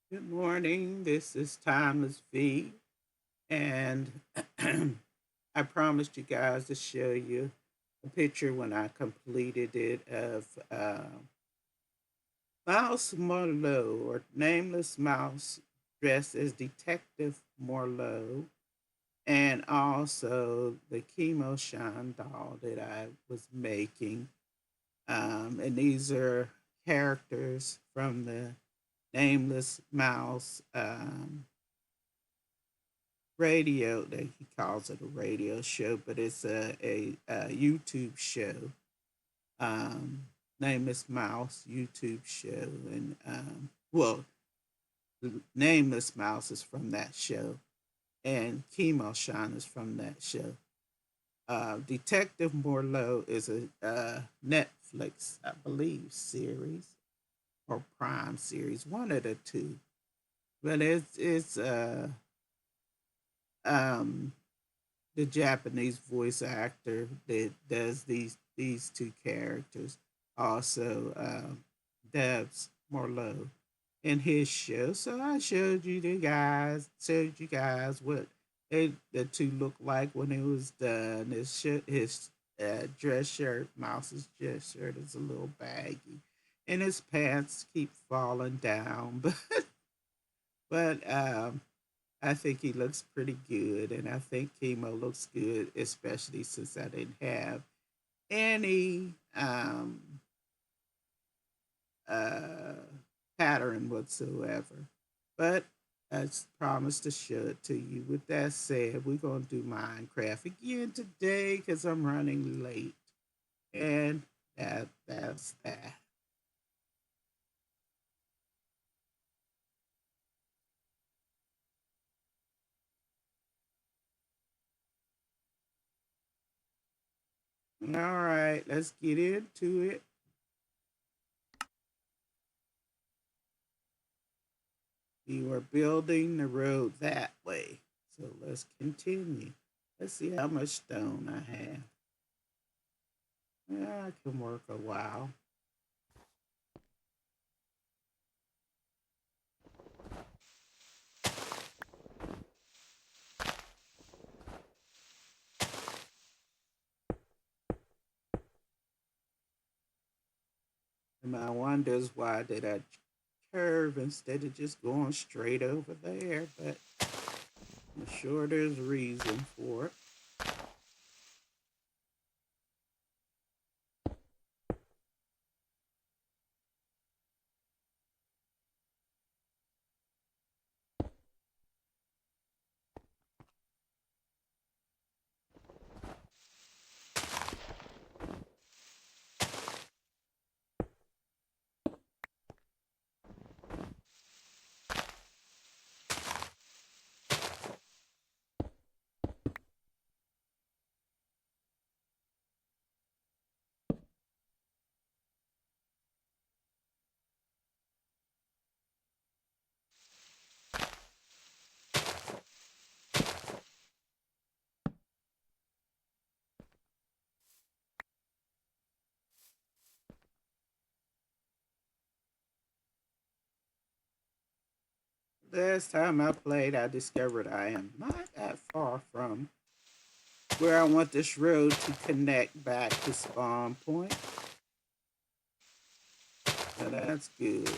Good morning. This is Timeless V, and I promised you guys to show you a picture when I completed it of Mouse Marlowe, or Nameless Mouse, dressed as Detective Marlowe, and also the chemo shine doll that I was making. And these are characters from the Nameless Mouse radio. That he calls it a radio show, but it's a YouTube show. Um, Nameless Mouse YouTube show, and well, the Nameless Mouse is from that show, and Chemo Shine is from that show. Detective Morlow is a Netflix, I believe, series or Prime series, one of the two. But it's um the Japanese voice actor that does these two characters also dubs Morlo in his show. So I showed you guys what the two look like when it was done. His dress shirt, Mouse's dress shirt, is a little baggy, and his pants keep falling down. But I think he looks pretty good, and I think chemo looks good, especially since I didn't have any uh, pattern whatsoever. But I promised to show it to you. With that said, we're gonna do Minecraft again today because I'm running late, and that's that. All right, let's get into it. You are building the road that way. So let's continue. Let's see how much stone I have. Yeah, I can work a while. And my wonder is why did I curve instead of just going straight over there? But I'm sure there's a reason for it. Last time I played, I discovered I am not that far from where I want this road to connect back to spawn point. So that's good.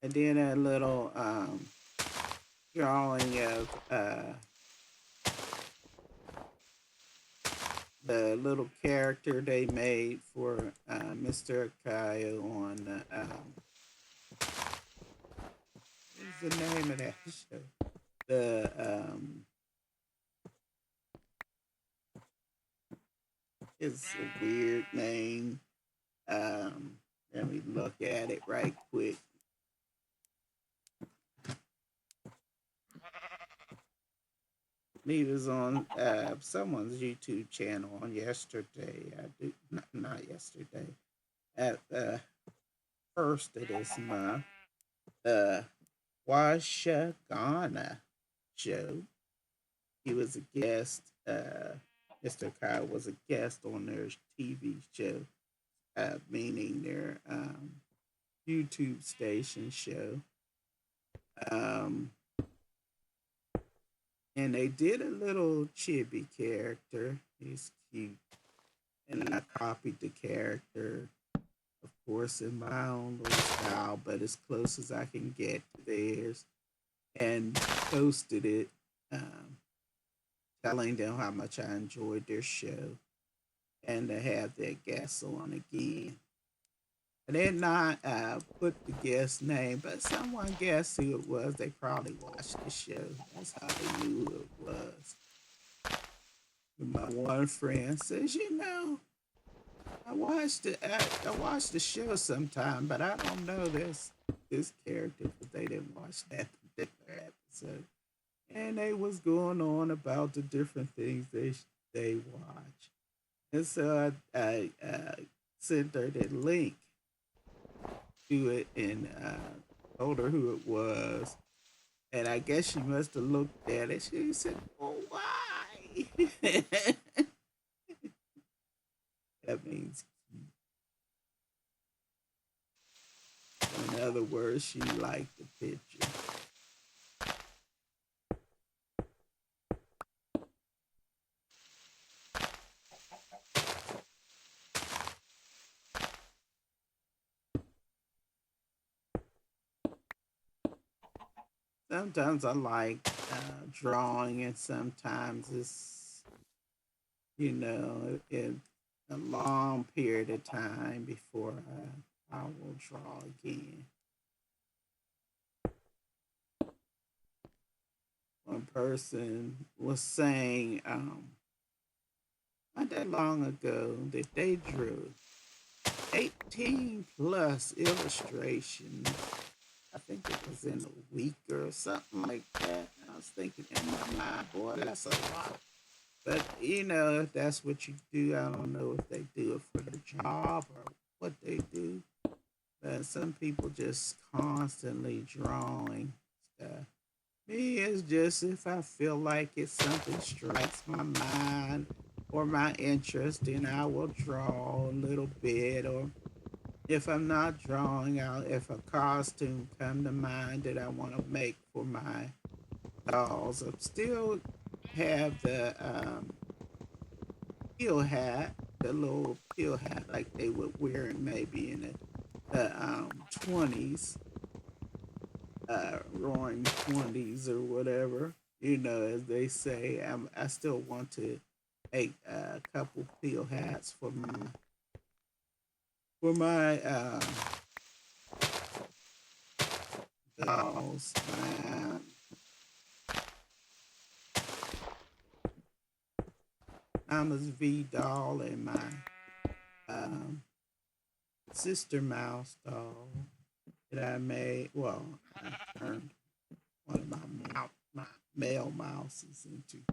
And then a little drawing of the little character they made for Mr. Akayo on what's the name of that show? The it's a weird name. Um, Let me look at it right quick. He was on someone's YouTube channel on yesterday. I do not yesterday at the first of this month. The Washagana show. he was a guest. Mr. Kyle was a guest on their TV show, meaning their YouTube station show. Um, and they did a little chibi character. He's cute. And I copied the character, of course, in my own little style, but as close as I can get to theirs, and posted it, um, telling them how much I enjoyed their show and to have their guests on again. I did not put the guest name, but someone guessed who it was. They probably watched the show. That's how they knew who it was. And my one friend says, I watched the show sometime, but I don't know this character because they didn't watch that particular episode. And they was going on about the different things they watch. And so I sent her the link to it and told her who it was. And I guess she must have looked at it. She said, "Well, why?" That means, in other words, she liked the picture. Sometimes I like drawing, and sometimes it's, in a long period of time before I will draw again. One person was saying not that long ago that they drew 18 plus illustrations. I think it was in a week or something like that. I was thinking in my mind, boy, that's a lot. But if that's what you do, I don't know if they do it for the job or what they do. But some people just constantly drawing stuff. Me, it's just if I feel like it, something strikes my mind or my interest, then I will draw a little bit. Or if I'm not drawing out, if a costume come to mind that I want to make for my dolls, I still have the pill hat, the little pill hat like they would wear maybe in the 20s, roaring 20s or whatever. As they say, I still want to make a couple pill hats for my dolls. My Mama's V doll and my um, sister mouse doll that I made. Well, I turned one of my male mouses into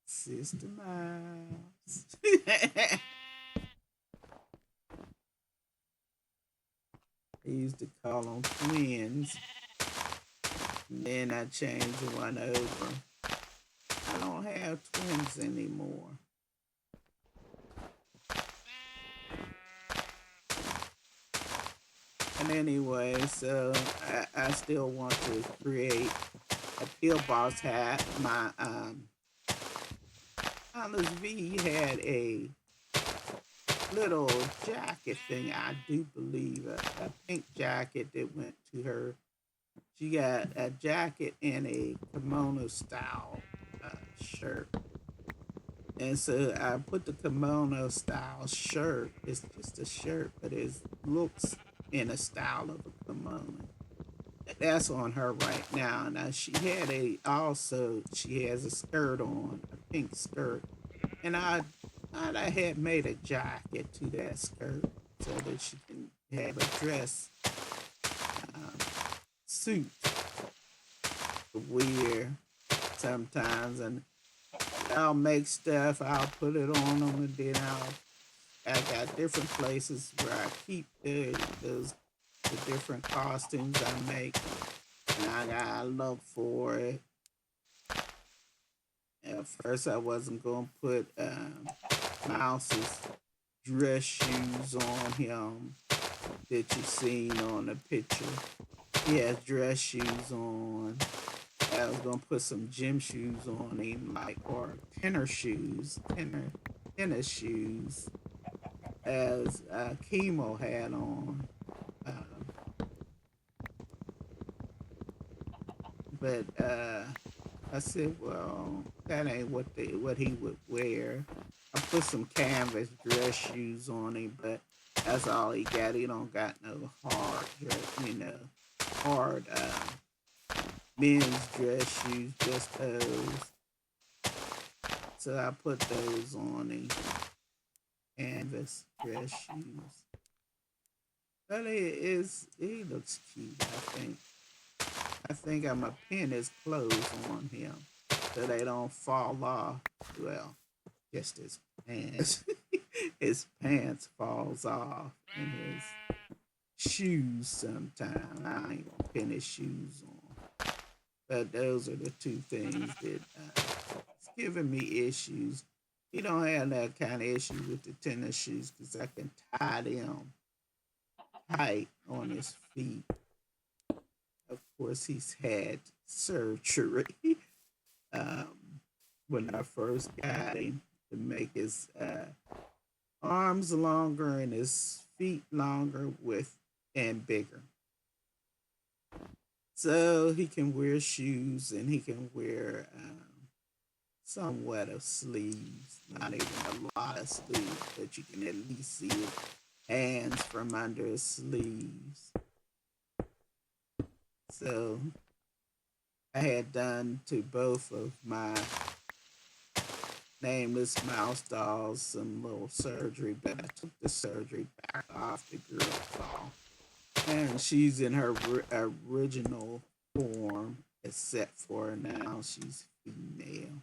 sister mouse. I used to call them twins, and then I changed one over. I don't have twins anymore. And anyway, so I still want to create a pillbox hat. My Alice V had a little jacket thing. I do believe a pink jacket that went to her. She got a jacket and a kimono style shirt. And so I put the kimono style shirt. It's just a shirt, but it looks in a style of a kimono. That's on her right now. Now she has a skirt on, a pink skirt, and I had made a jacket to that skirt so that she can have a dress um, suit to wear sometimes, and I'll make stuff. I'll put it on them, and then I got different places where I keep the different costumes I make, and I look for it. First, I wasn't gonna put Mouse's dress shoes on him that you seen on the picture. He has dress shoes on. I was gonna put some gym shoes on him, like or tennis shoes, as Chemo had on. Uh, but I said, well, that ain't what he would wear. I put some canvas dress shoes on him, but that's all he got. He don't got no hard dress, hard men's dress shoes, just those. So I put those on him, canvas dress shoes. But he looks cute, I think. I think I'm gonna pin his clothes on him so they don't fall off. Well, just his pants. His pants falls off and his shoes sometimes. I ain't gonna pin his shoes on. But those are the two things that it's giving me issues. He don't have that kind of issue with the tennis shoes because I can tie them tight on his feet. Of course, he's had surgery um, when I first got him to make his arms longer and his feet longer with and bigger. So he can wear shoes and he can wear somewhat of sleeves, not even a lot of sleeves, but you can at least see his hands from under his sleeves. So I had done to both of my nameless mouse dolls some little surgery, but I took the surgery back off the girl doll. And she's in her original form, except for now she's female.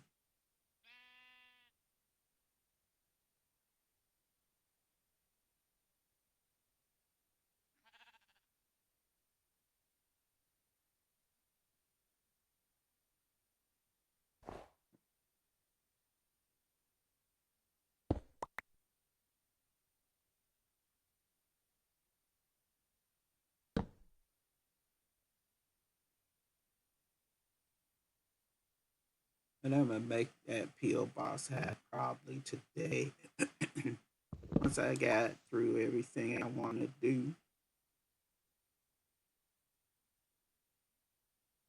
And I'm gonna make that P.O. Box hat probably today. Once I got through everything I want to do.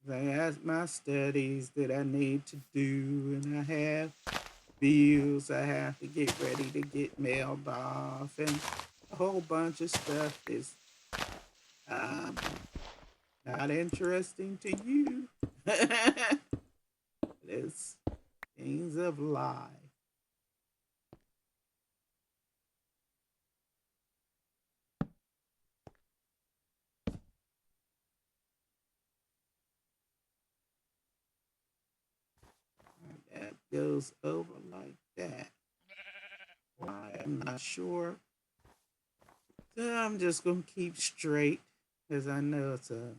I have my studies that I need to do, and I have bills I have to get ready to get mailed off, and a whole bunch of stuff is um, not interesting to you. It's things of life. That goes over like that. Why? I'm not sure. So I'm just gonna keep straight because I know it's a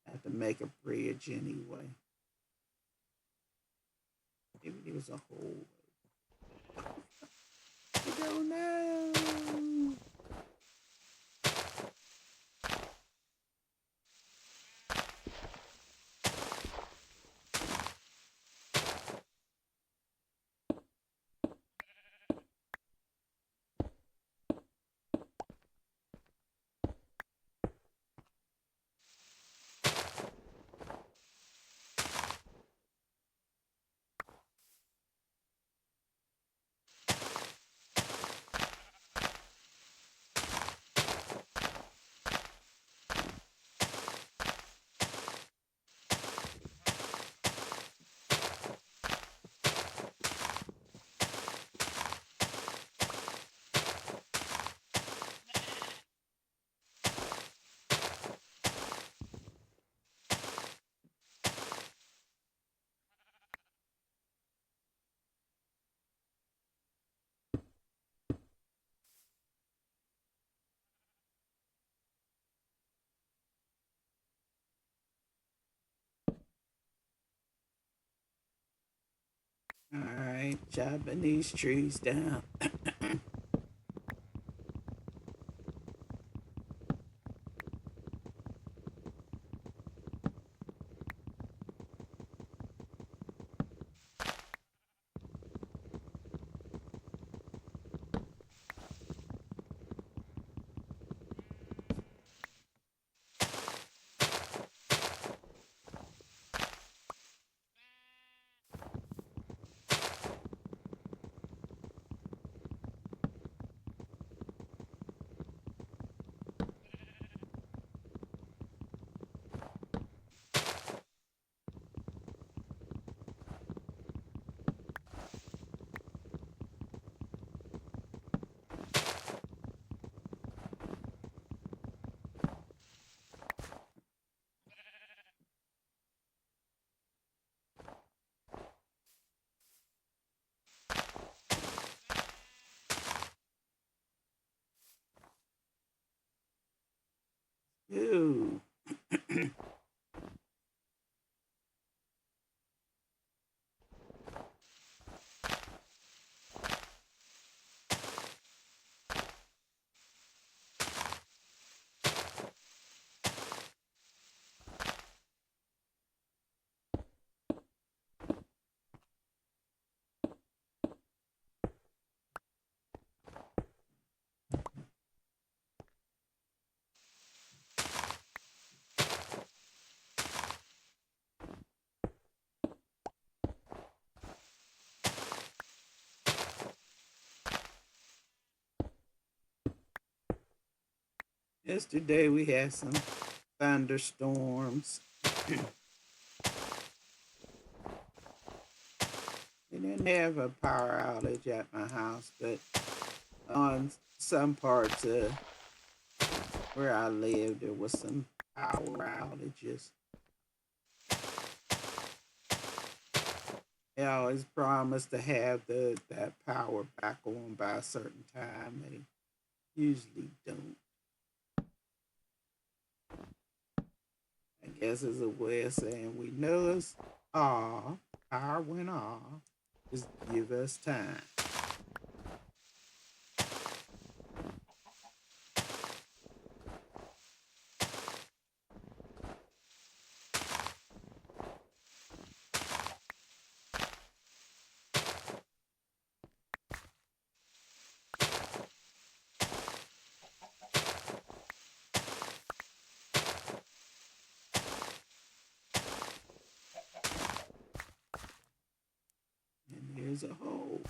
I have to make a bridge anyway. Maybe there's a hole. I don't know. All right, chopping these trees down. Ooh. Yesterday we had some thunderstorms. We didn't have a power outage at my house, but on some parts of where I live, there was some power outages. They always promise to have that power back on by a certain time. They usually don't. I guess it's a way of saying we know it's off, power went off. Just give us time. And here's a hole.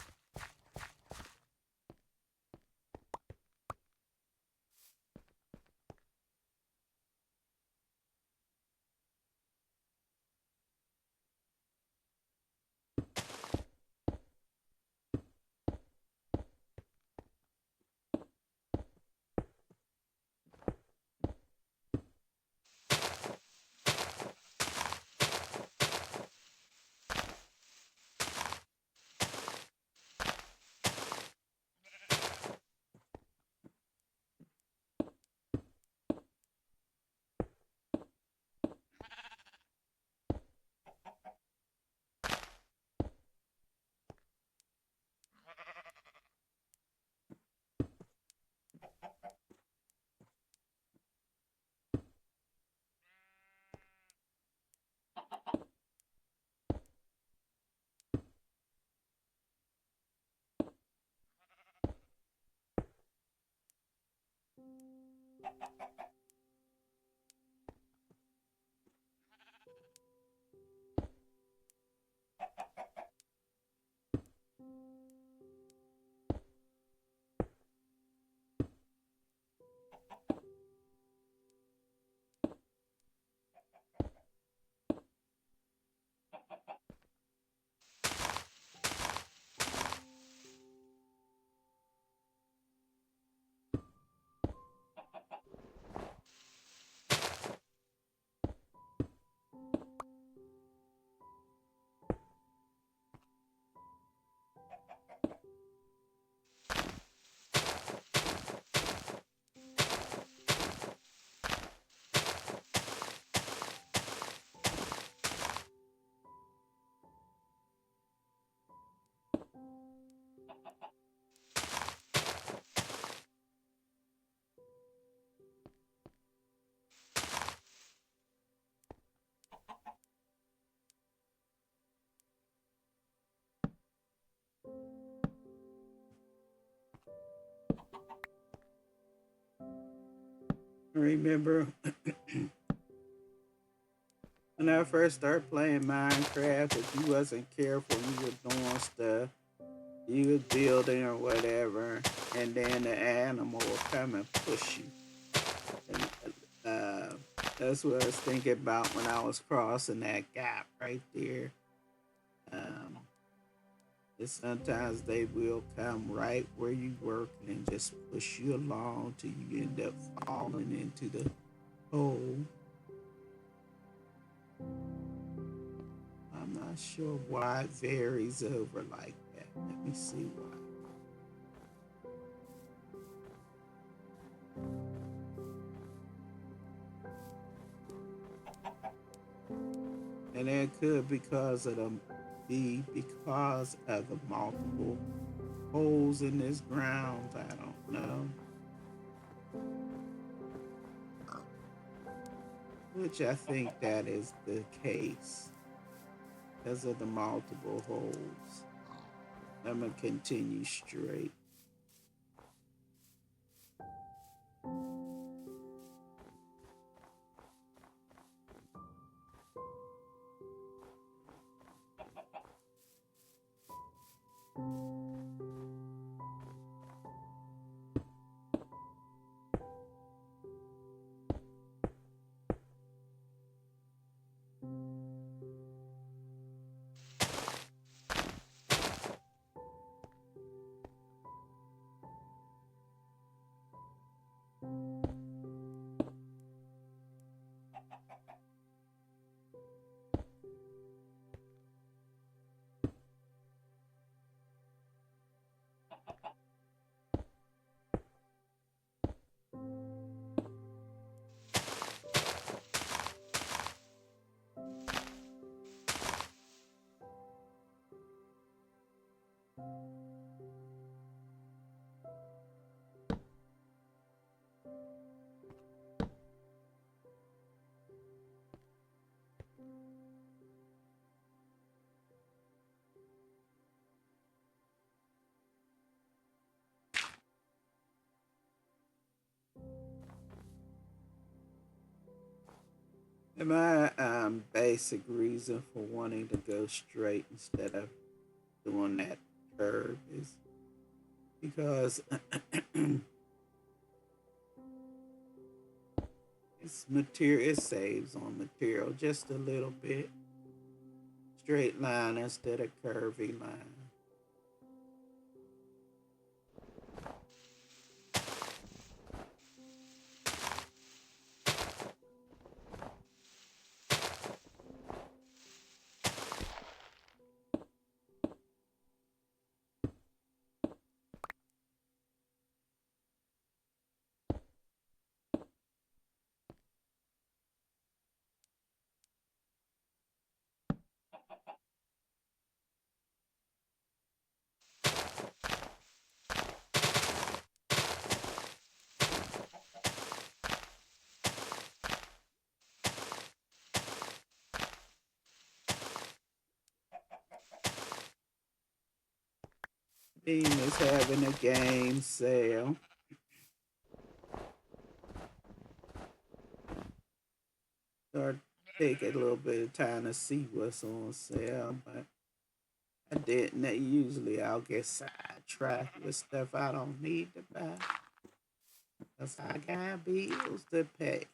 I remember when I first started playing Minecraft, if you wasn't careful, you were doing stuff, you was building or whatever, and then the animal will come and push you. And, that's what I was thinking about when I was crossing that gap right there. Um, and sometimes they will come right where you working and just push you along till you end up falling into the hole. I'm not sure why it varies over like that. Let me see why. And it could be because of the multiple holes in this ground. I don't know. Which I think that is the case because of the multiple holes. I'm gonna continue straight. And my basic reason for wanting to go straight instead of doing that curve is because it's material. It saves on material just a little bit. Straight line instead of curvy line. Beam is having a game sale. So I take a little bit of time to see what's on sale, but I didn't. Usually I'll get sidetracked with stuff I don't need to buy. Because I got bills to pay.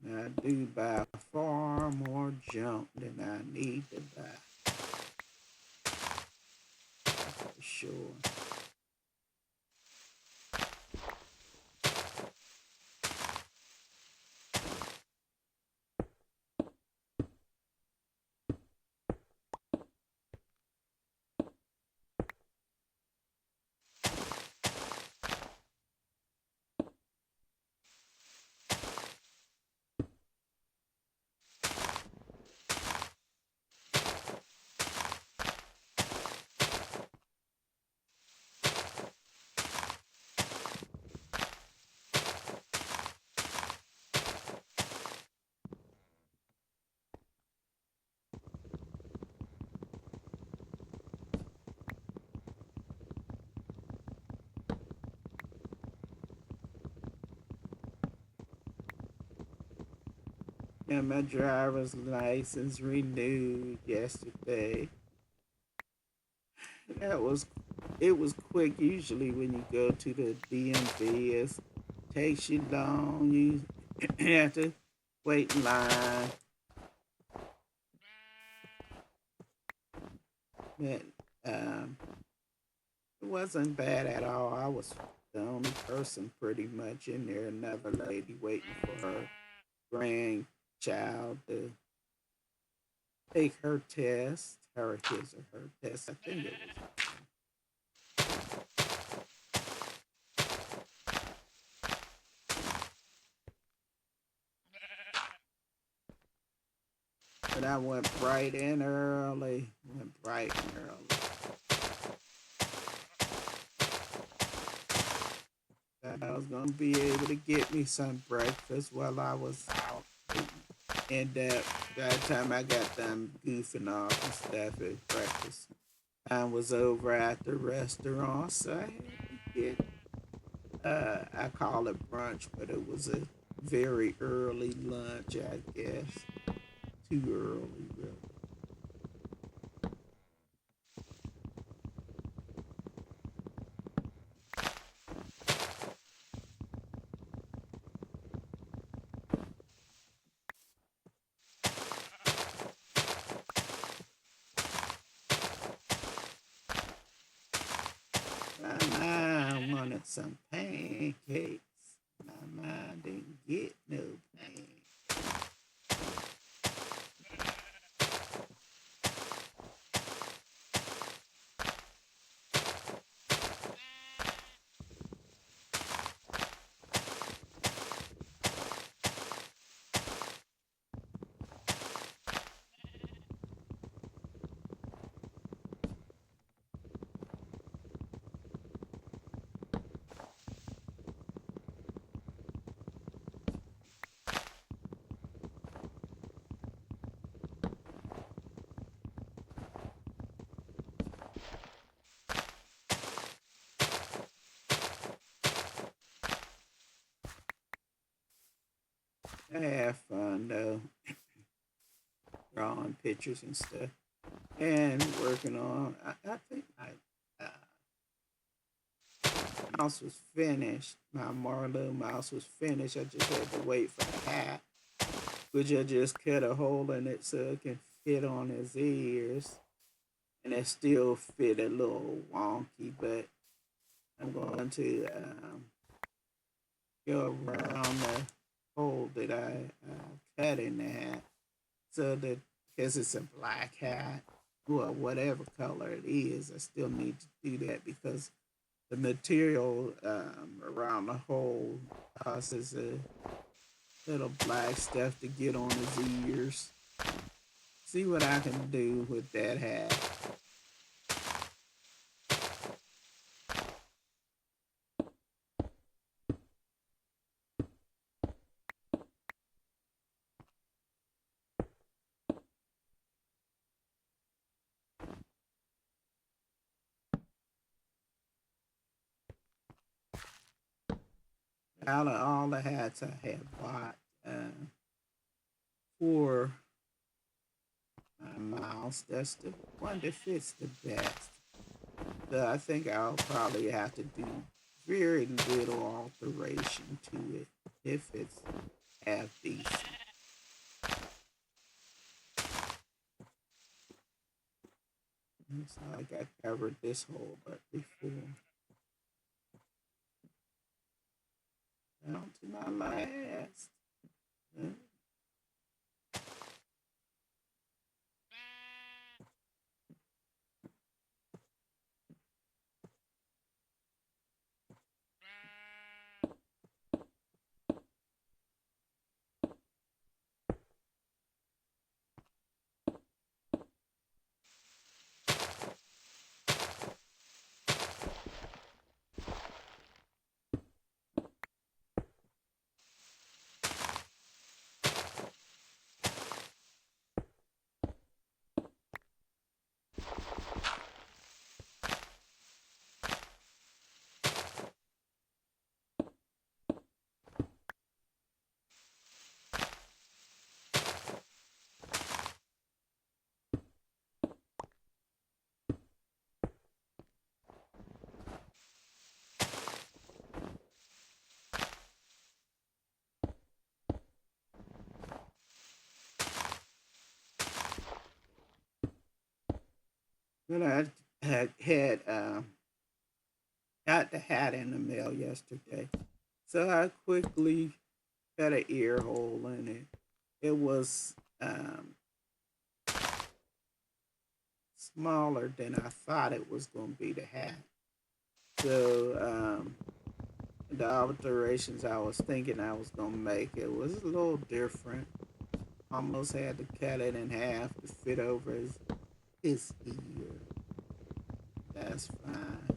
I do buy far more junk than I need to buy, for sure. And my driver's license renewed yesterday. That was it was quick. Usually when you go to the DMV, it takes you long. You have to wait in line. But um, it wasn't bad at all. I was the only person pretty much in there. Another lady waiting for her grandchild to take her test, her his or her test. I think it was. But I went bright and early. Went bright and early. That I was gonna be able to get me some breakfast while I was out. And by the time I got done goofing off and stuff at breakfast, I was over at the restaurant, so I had to get. I call it brunch, but it was a very early lunch, I guess. Too early, really. My mind wanted some pancakes. My mind didn't get no pancakes. I have fun though, drawing pictures and stuff, and working on. I think my mouse was finished. My Marlowe mouse was finished. I just had to wait for the hat, which I just cut a hole in it so it can fit on his ears, and it still fit a little wonky. But I'm going to go around the hole that I cut in the hat, so that because it's a black hat, well, whatever color it is, I still need to do that because the material around the hole causes a little black stuff to get on his ears. See what I can do with that hat. Out of all the hats I have bought for my mouse, that's the one that fits the best. So I think I'll probably have to do very little alteration to it if it's half decent. It's like I covered this hole but before. Down to my last. Uh, But I had got the hat in the mail yesterday, so I quickly got an ear hole in it. It was smaller than I thought it was going to be, the hat. So the alterations I was thinking I was going to make, it was a little different. Almost had to cut it in half to fit over his ear. That's fine.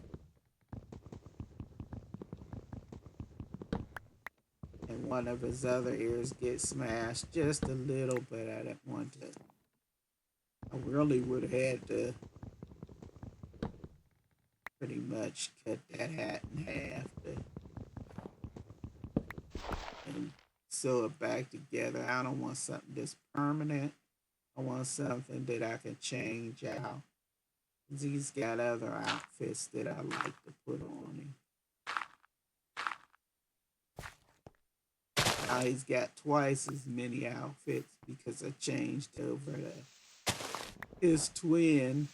And one of his other ears gets smashed just a little bit. I didn't want to. I really would have had to pretty much cut that hat in half and sew it back together. I don't want something that's permanent. I want something that I can change out. He's got other outfits that I like to put on him. Now he's got twice as many outfits because I changed over to his twin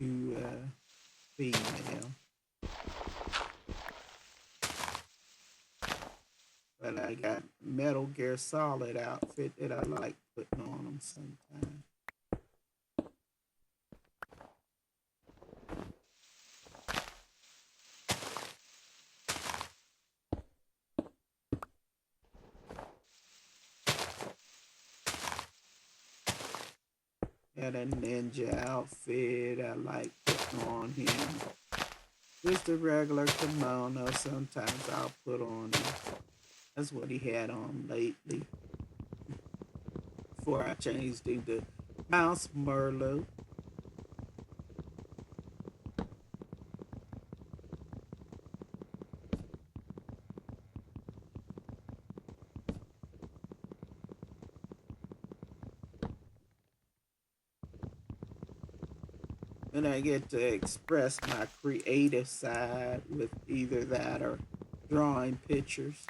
to female. But I got Metal Gear Solid outfit that I like putting on him sometimes. Got a ninja outfit I like putting on him. Just a regular kimono sometimes I'll put on him. That's what he had on lately. Before I changed him to Mouse Marlowe. And I get to express my creative side with either that or drawing pictures.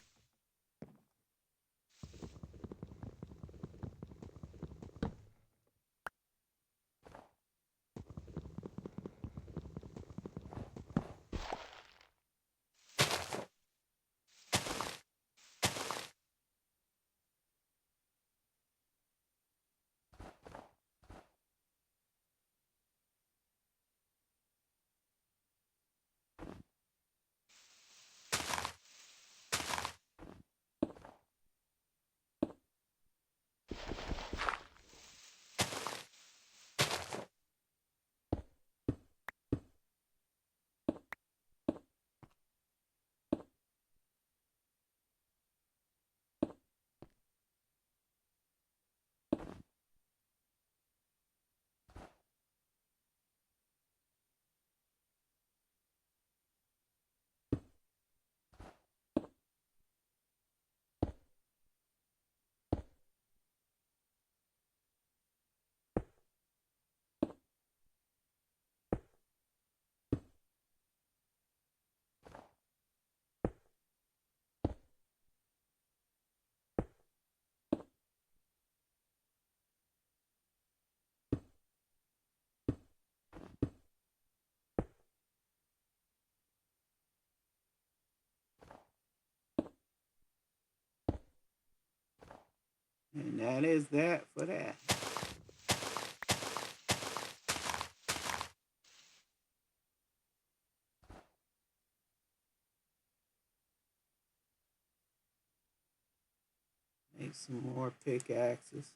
And that is that for that. Make some more pickaxes.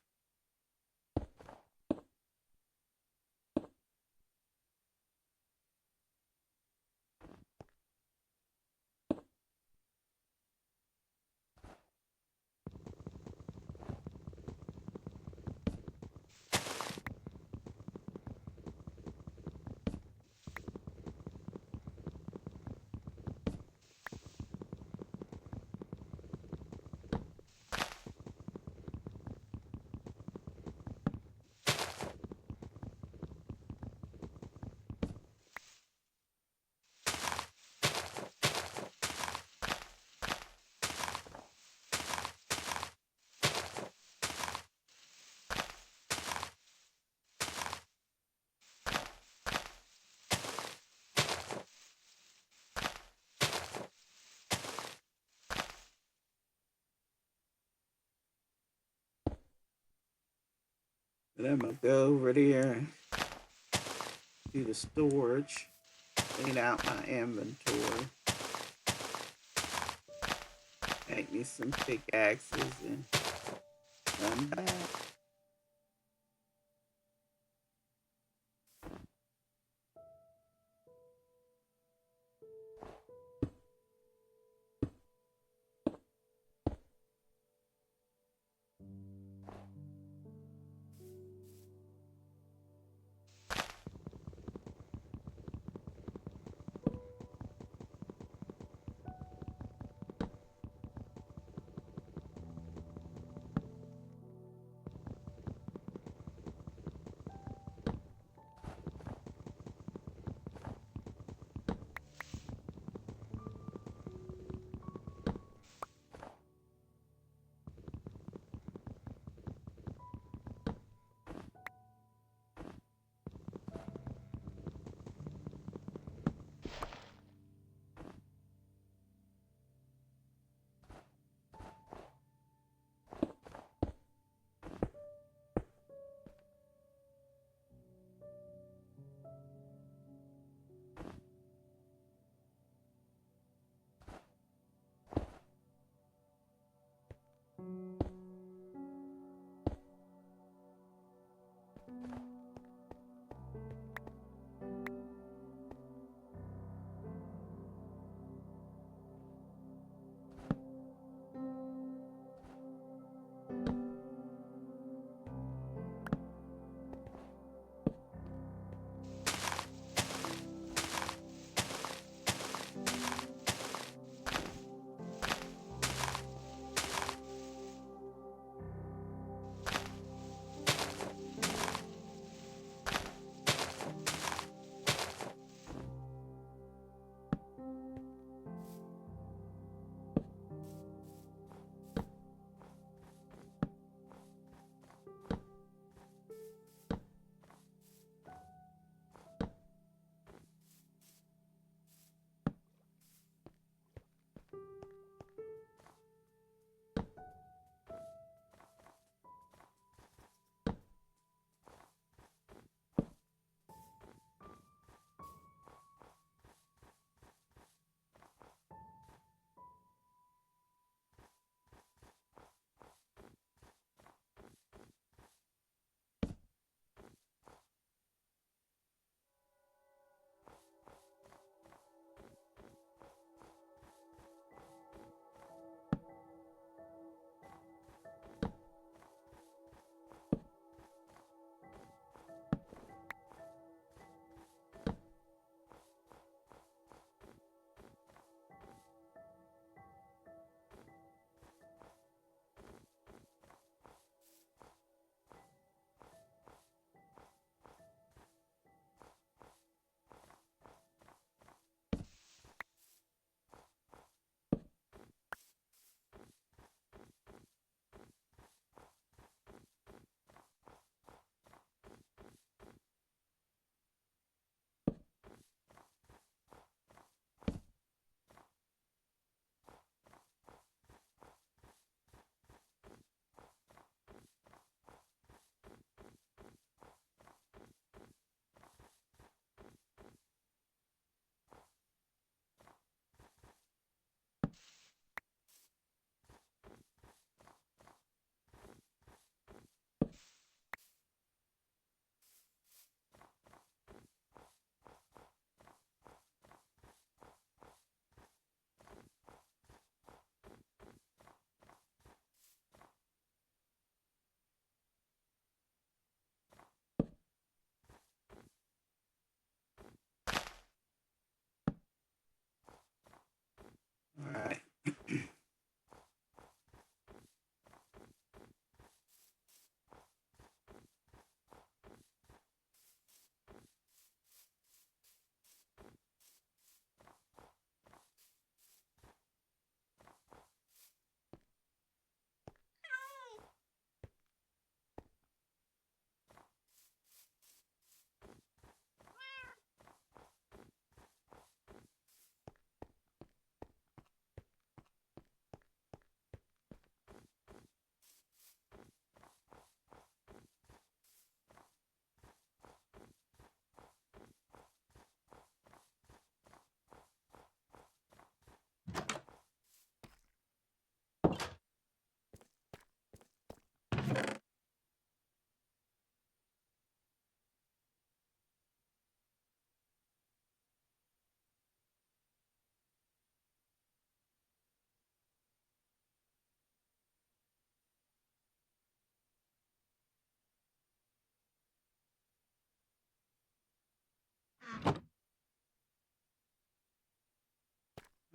And I'm gonna go over there to the storage, clean out my inventory, make me some pickaxes, and come back.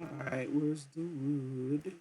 All right, where's the wood?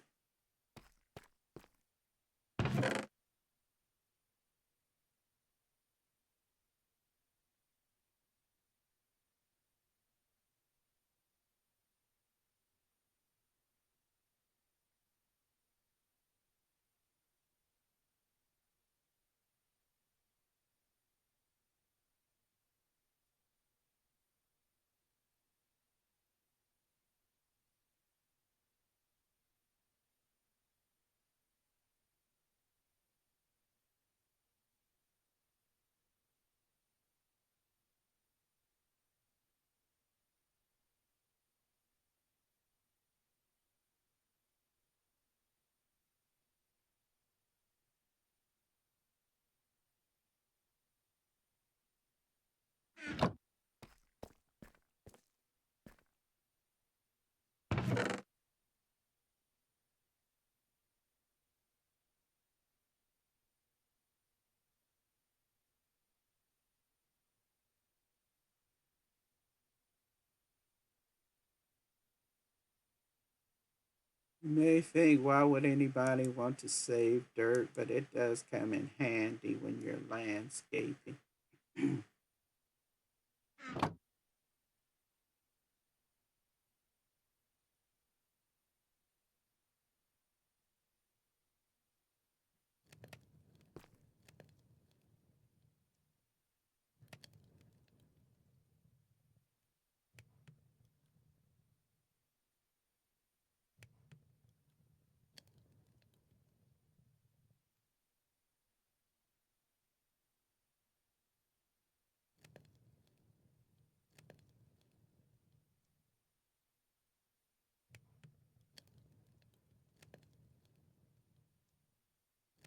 You may think, why would anybody want to save dirt? But it does come in handy when you're landscaping.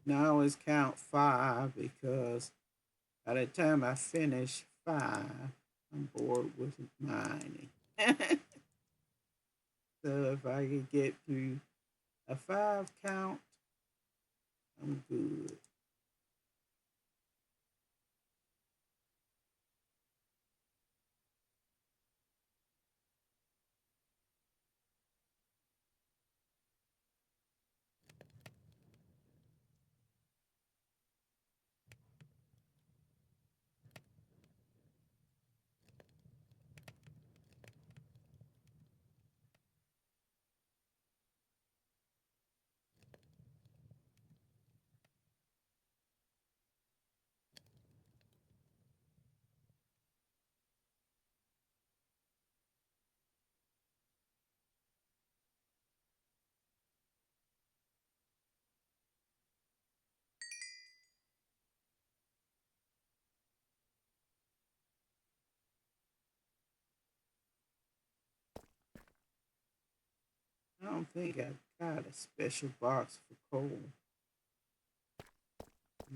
Now I always count five because by the time I finish five, I'm bored with mining. So if I could get through a five count, I'm good. I don't think I've got a special box for coal.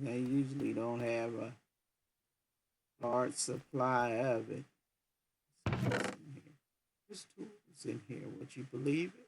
They usually don't have a large supply of it. What's in here? This tool is in here. Would you believe it?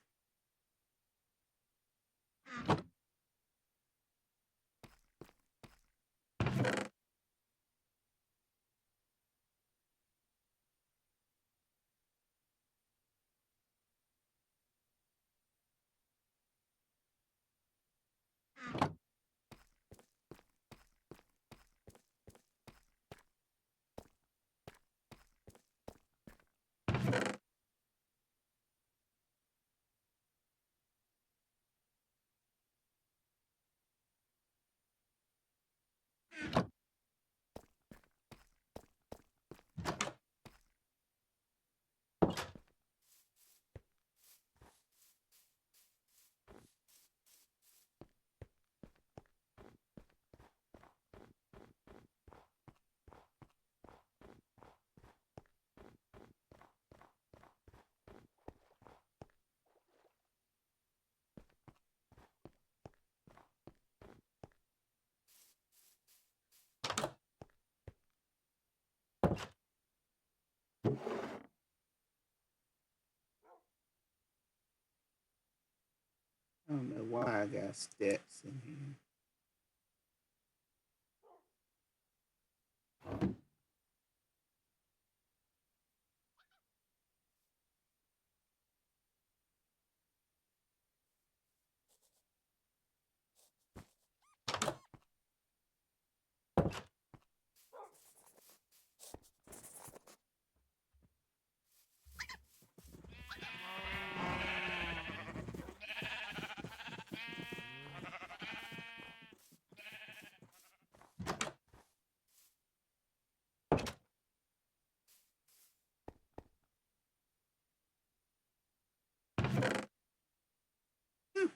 I don't know why I got steps in here.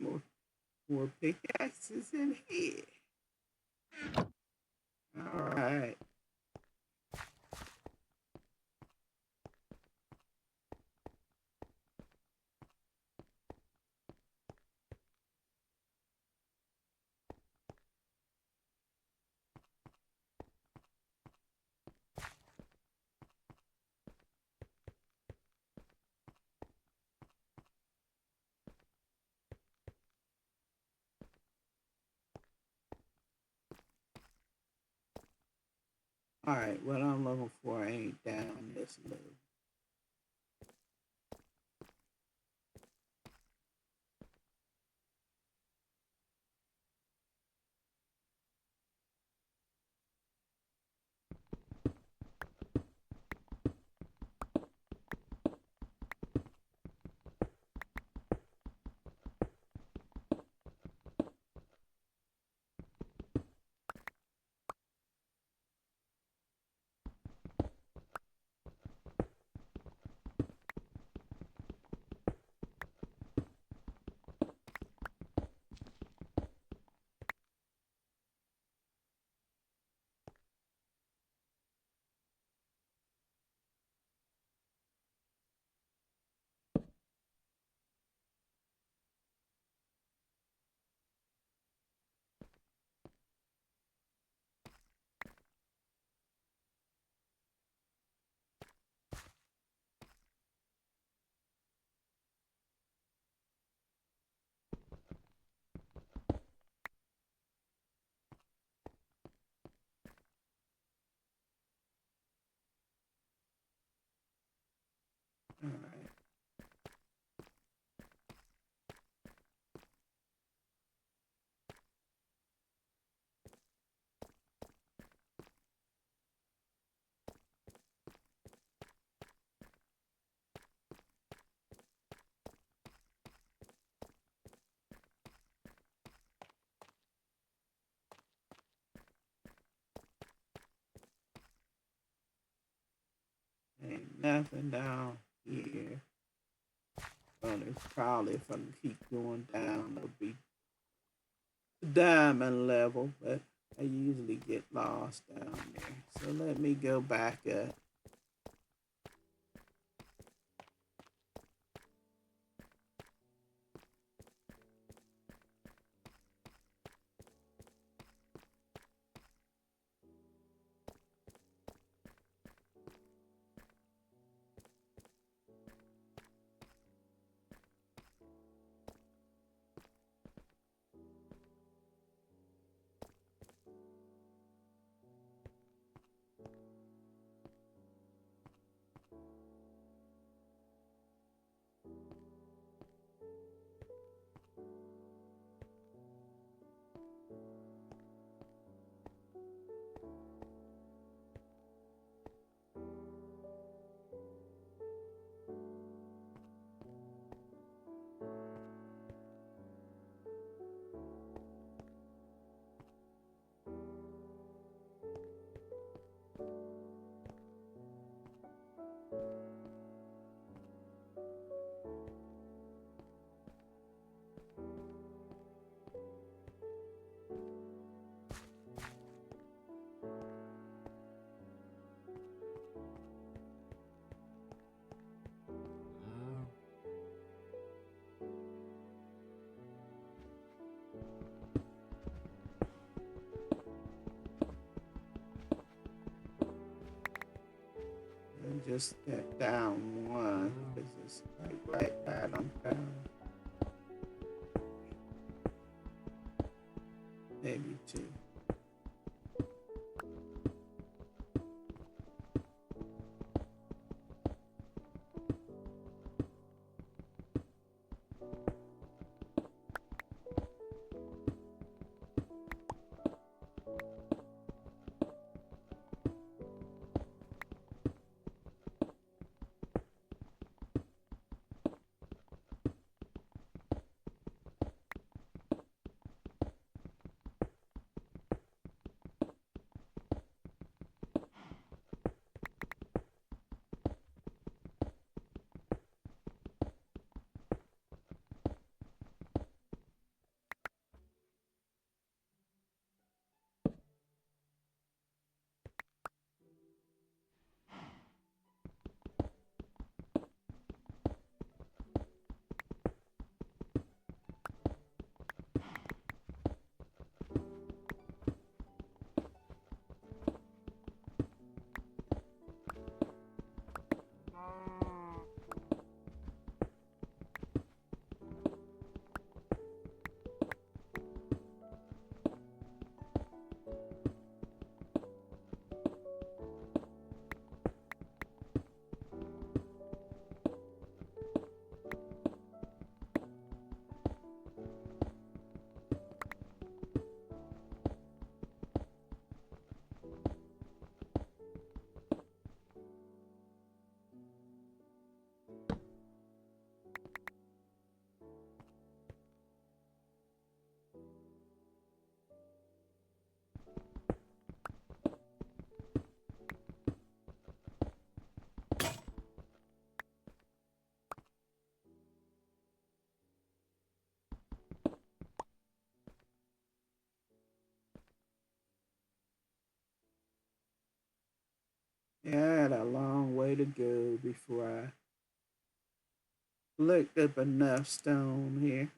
more pickaxes in here. All right. All right. What I'm looking for ain't down this low. All right. Ain't nothing down here. Well, it's probably if I can keep going down, it'll be diamond level, but I usually get lost down there. So let me go back up. And just step down one because it's right bottom down. Maybe two. I had a long way to go before I looked up enough stone here.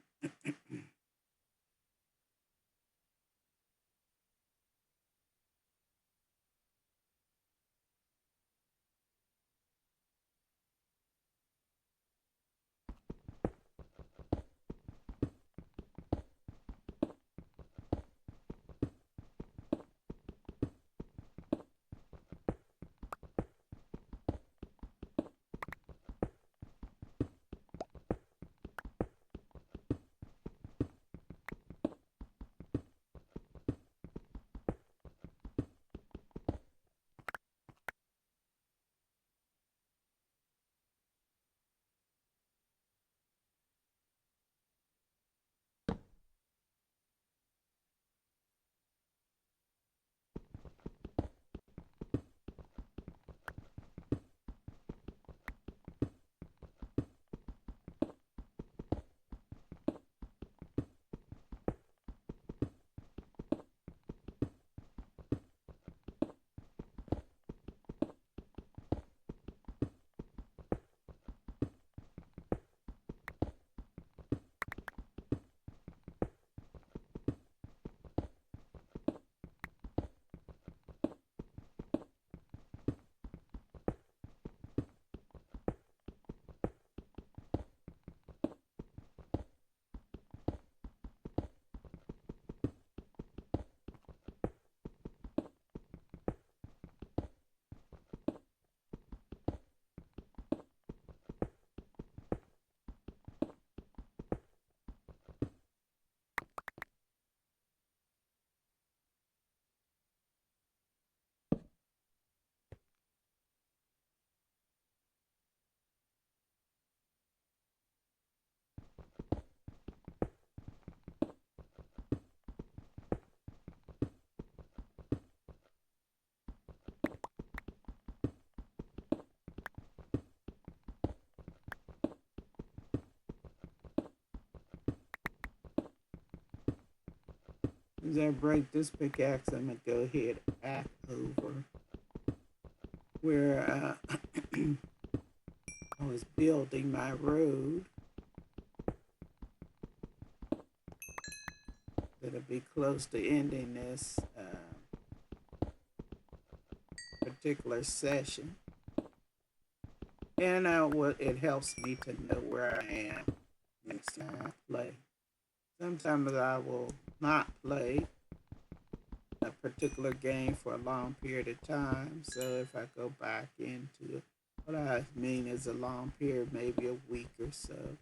As I break this pickaxe, I'm going to go ahead back over where I was building my road. That'll be close to ending this particular session. And it helps me to know where I am next time I play. Sometimes I will not play a particular game for a long period of time. So if I go back into it, what I mean is a long period, maybe a week or so.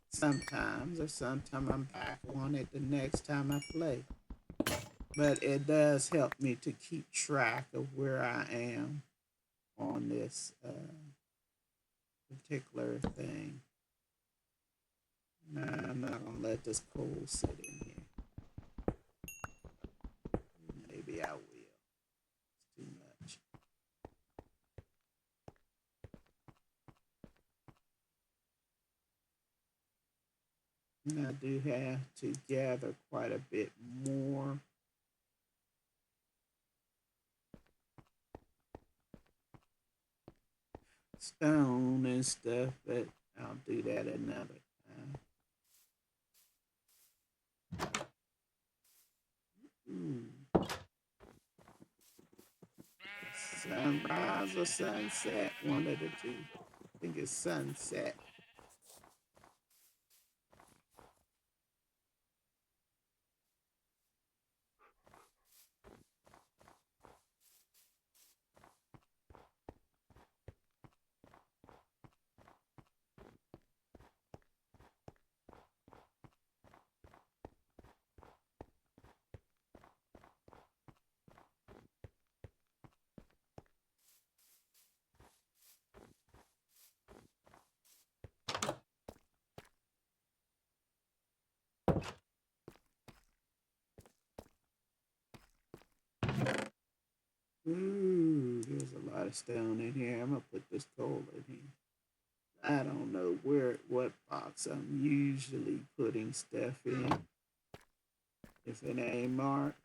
Sometimes, or sometimes I'm back on it the next time I play. But it does help me to keep track of where I am on this particular thing. Nah, I'm not gonna let this coal sit in here. Maybe I will. It's too much. And I do have to gather quite a bit more stone and stuff, but I'll do that another time. Sunrise or sunset, one of the two. I think it's sunset. Ooh, there's a lot of stone in here. I'm gonna put this coal in here. I don't know what box I'm usually putting stuff in. If it ain't marked.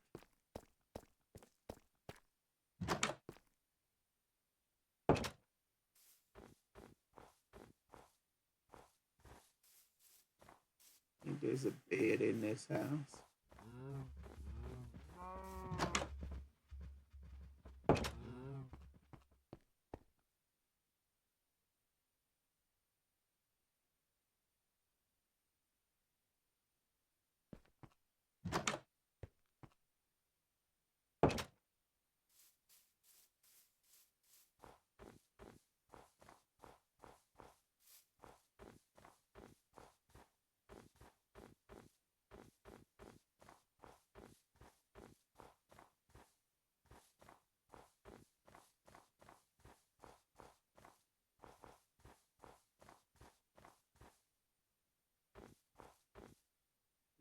there's a bed in this house.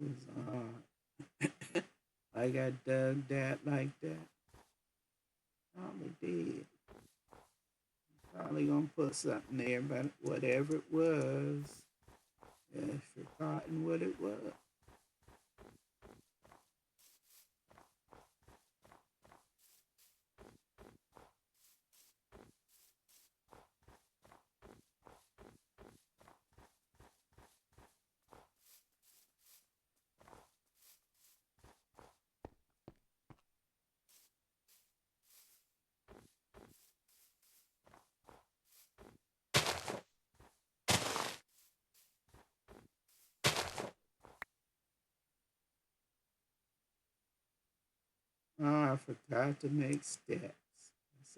It's, like I dug that like that. Probably did. Probably gonna put something there, but whatever it was, I've forgotten what it was. Oh, I forgot to make steps. That's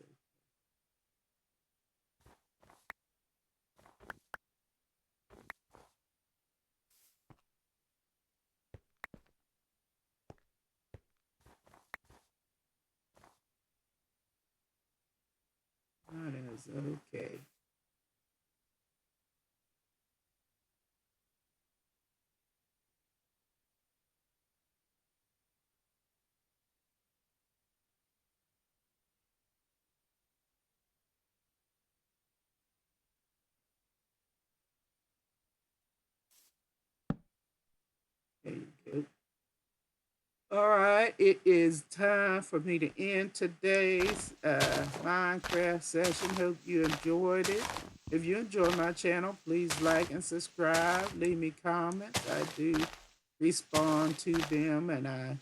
that is okay. There you go. All right, it is time for me to end today's Minecraft session. Hope you enjoyed it. If you enjoy my channel, please like and subscribe. Leave me comments. I do respond to them and I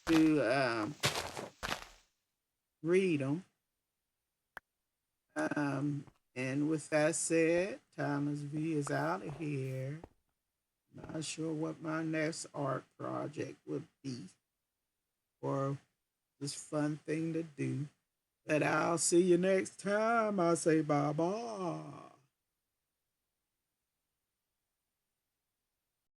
do read them. And with that said, Thomas V is out of here. Not sure what my next art project would be or this fun thing to do. But I'll see you next time. I'll say bye bye.